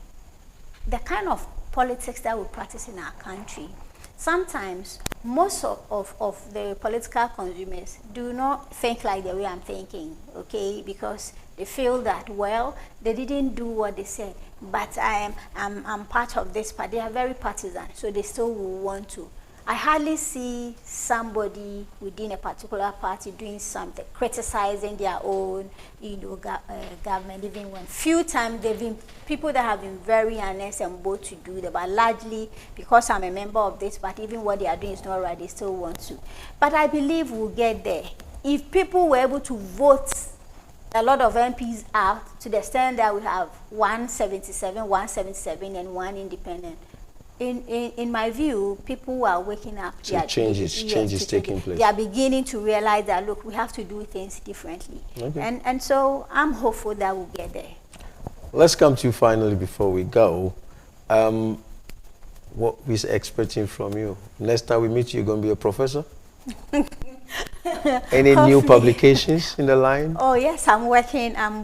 the kind of politics that we practice in our country, sometimes most of the political consumers do not think like the way I'm thinking, okay? Because they feel that, well, they didn't do what they said, but I'm part of this party. They are very partisan, so they still will want to. I hardly see somebody within a particular party doing something, criticizing their own, government, even when few times they've been people that have been very honest and bold to do that, but largely because I'm a member of this party, even what they are doing is not right, they still want to. But I believe we'll get there. If people were able to vote a lot of MPs out to the extent that we have 177, and 1 independent, in my view, people are waking up. Changes taking place. They are beginning to realize that, look, we have to do things differently. Okay. And so I'm hopeful that we'll get there. Let's come to you finally before we go. What we're expecting from you? Next time we meet you, you're going to be a professor? Any new publications in the line? Oh yes, I'm working on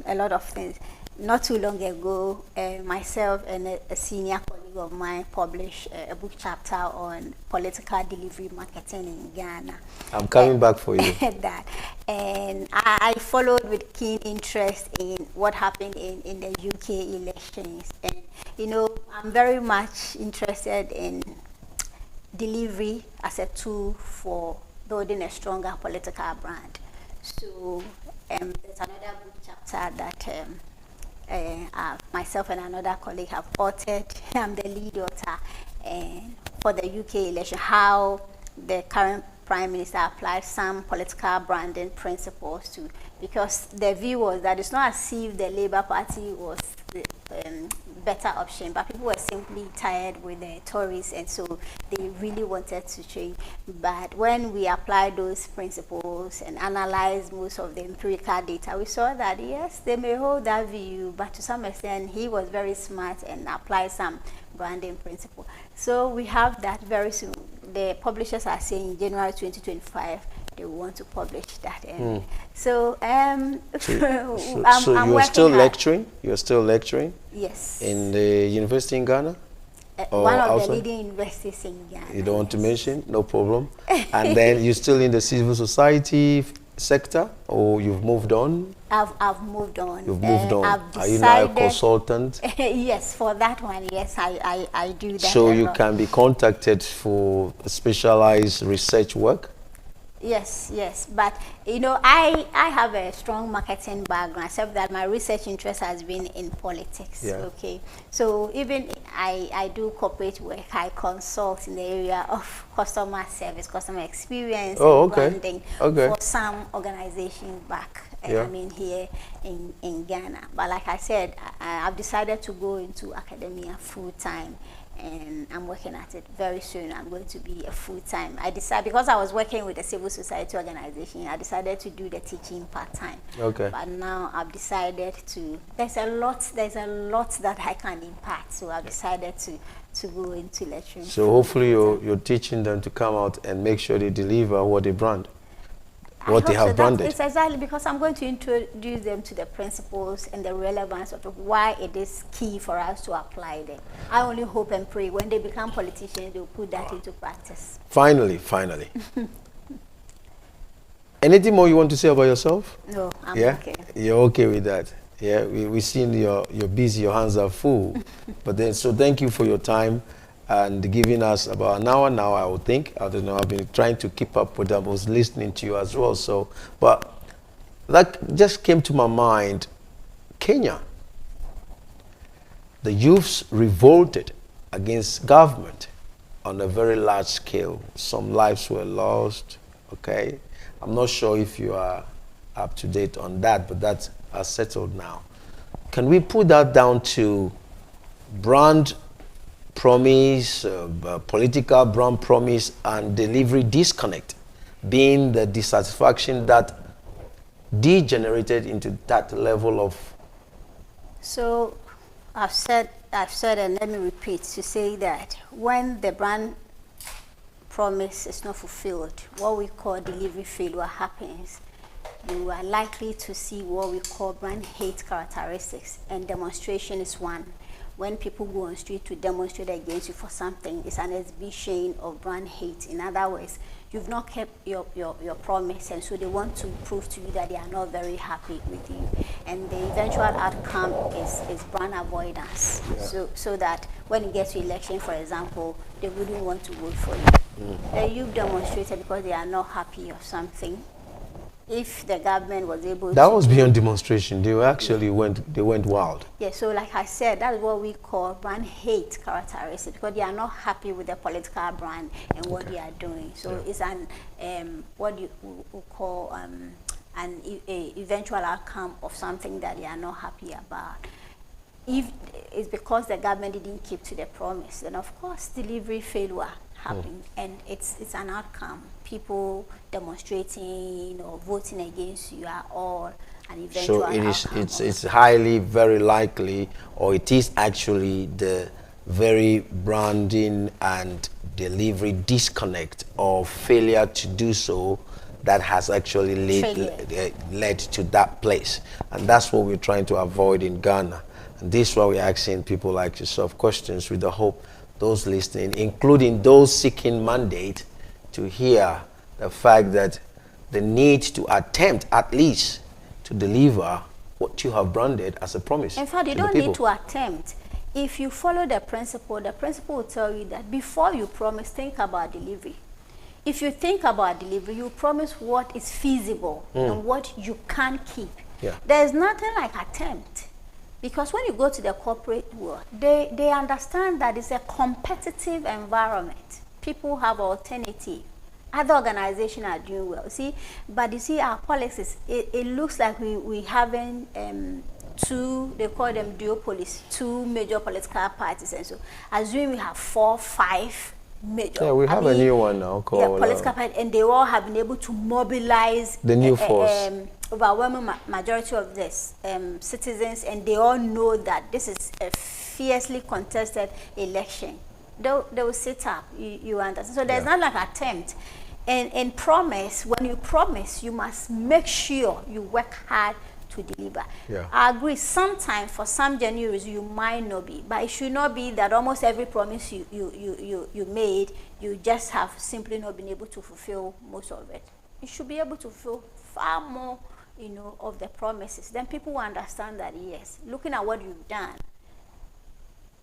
a lot of things. not too long ago, myself and a senior colleague of mine published a book chapter on political delivery marketing in Ghana. I'm coming back for you. That, and I followed with keen interest in what happened in the UK elections. And you know, I'm very much interested in delivery as a tool for building a stronger political brand. So there's another book chapter that myself and another colleague have authored. I'm the lead author, and for the UK election, how the current Prime Minister applied some political branding principles to, because the view was that it's not as if the Labour Party was the better option, but people were simply tired with the Tories, and so they really wanted to change. But when we applied those principles and analyzed most of the empirical data, we saw that yes, they may hold that view, but to some extent he was very smart and applied some branding principle. So we have that very soon. The publishers are saying in January 2025 they want to publish that. So so you're still lecturing? You're still lecturing? Yes. In the university in Ghana? One of the leading universities in Ghana. You don't want to mention? No problem. And then you're still in the civil society sector, or you've moved on? I've moved on. You've moved on. I've Are you now a consultant? Yes, for that one, yes, I do that. So you can be contacted for specialized research work? Yes, yes, but you know, I have a strong marketing background, except that my research interest has been in politics. Yeah. Okay, so even I do corporate work. I consult in the area of customer service, customer experience, and branding for some organizations back. I mean, here in Ghana. But like I said, I've decided to go into academia full time, and I'm working at it very soon. I'm going to be a full-time. I decided, because I was working with a civil society organization, I decided to do the teaching part-time. Okay. But now I've decided to, there's a lot that I can impact, so I've decided to go into lecturing. So hopefully you're teaching them to come out and make sure they deliver what they brand. What they have branded. It's exactly because I'm going to introduce them to the principles and the relevance of why it is key for us to apply them. I only hope and pray when they become politicians, they'll put that into practice. Finally. Anything more you want to say about yourself? No, I'm okay. You're okay with that? Yeah, we've seen you're busy, your hands are full. But then, so thank you for your time and giving us about an hour now, I would think. I don't know, I've been trying to keep up with them. I was listening to you as well. So, but that just came to my mind. Kenya, the youths revolted against government on a very large scale. Some lives were lost, okay? I'm not sure if you are up to date on that, but that's settled now. Can we put that down to brand promise, political brand promise and delivery disconnect being the dissatisfaction that degenerated into that level of? So I've said and let me repeat to say that when the brand promise is not fulfilled, what we call delivery failure happens, you are likely to see what we call brand hate characteristics, and demonstration is one. When people go on street to demonstrate against you for something, it's an exhibition of brand hate. In other words, you've not kept your promise, and so they want to prove to you that they are not very happy with you. And the eventual outcome is brand avoidance. Yeah. So that when it gets to election, for example, they wouldn't want to vote for you. You've demonstrated because they are not happy or something. If the government was able that was beyond demonstration. They actually went wild. Yeah, so like I said, that's what we call brand hate characteristics, because they are not happy with the political brand and what they are doing. So it's an what you call an eventual outcome of something that they are not happy about. If it's because the government didn't keep to the promise, then of course delivery failure happened, and it's an outcome. People demonstrating or voting against you are all an eventual outcome. So it's highly very likely, or it is actually the very branding and delivery disconnect or failure to do so that has actually led to that place. And that's what we're trying to avoid in Ghana. And this is why we're asking people like yourself questions with the hope those listening, including those seeking mandate, to hear the fact that the need to attempt at least to deliver what you have branded as a promise. In fact, you don't need to attempt. If you follow the principle will tell you that before you promise, think about delivery. If you think about delivery, you promise what is feasible and what you can keep. Yeah. There's nothing like attempt. Because when you go to the corporate world, they understand that it's a competitive environment. People have alternative. Other organizations are doing well. See, but you see our policies, it looks like we haven't two, they call them duopolies, two major political parties, and so assume we have 4, 5 major. Yeah, we have a new one now called political party, and they all have been able to mobilize the new force. Overwhelming majority of this citizens, and they all know that this is a fiercely contested election. They will sit up, you understand. So there's not like attempt. And promise, when you promise, you must make sure you work hard to deliver. Yeah. I agree, sometimes for some genuine reasons you might not be, but it should not be that almost every promise you made, you just have simply not been able to fulfill most of it. You should be able to fulfill far more, of the promises. Then people will understand that, yes, looking at what you've done,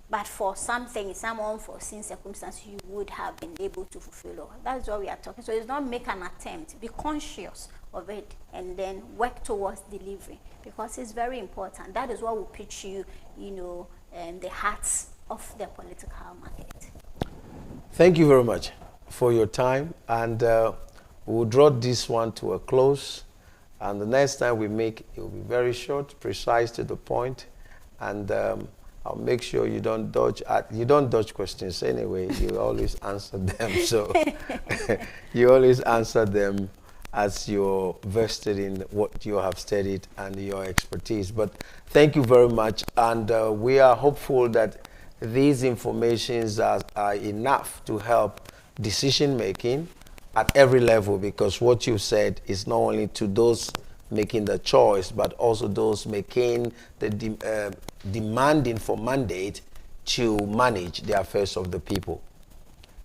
but for something, some unforeseen circumstance, you would have been able to fulfill all. That's what we are talking. So it's not make an attempt. Be conscious of it and then work towards delivery, because it's very important. That is what will pitch you, the hearts of the political market. Thank you very much for your time, and we'll draw this one to a close. And the next time we make, it will be very short, precise, to the point, and I'll make sure you don't dodge. You don't dodge questions anyway. You always answer them. So you always answer them as you're vested in what you have studied and your expertise. But thank you very much, and we are hopeful that these informations are enough to help decision making at every level, because what you said is not only to those making the choice, but also those making the demanding for mandate to manage the affairs of the people.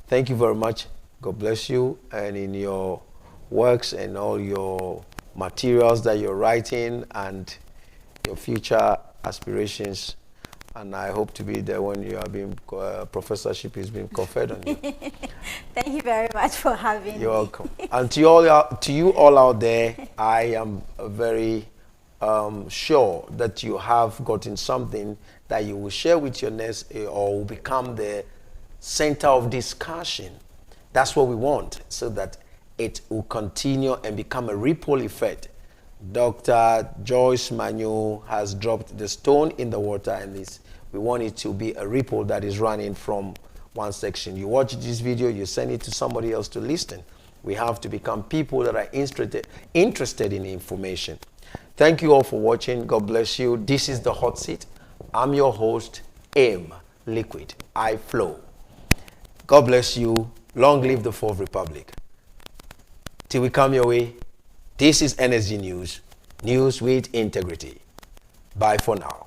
Thank you very much. God bless you, and in your works and all your materials that you're writing and your future aspirations. And I hope to be there when you are being professorship is being conferred on you. Thank you very much for having me. You're welcome. And to you all out there, I am very sure that you have gotten something that you will share with your next or will become the center of discussion. That's what we want, so that it will continue and become a ripple effect. Dr. Joyce Manyo has dropped the stone in the water, and we want it to be a ripple that is running from one section. You watch this video, you send it to somebody else to listen. We have to become people that are interested in information. Thank you all for watching. God bless you. This is The Hot Seat. I'm your host, Aim Liquid. I flow. God bless you. Long live the Fourth Republic. Till we come your way, this is NSG News, news with integrity. Bye for now.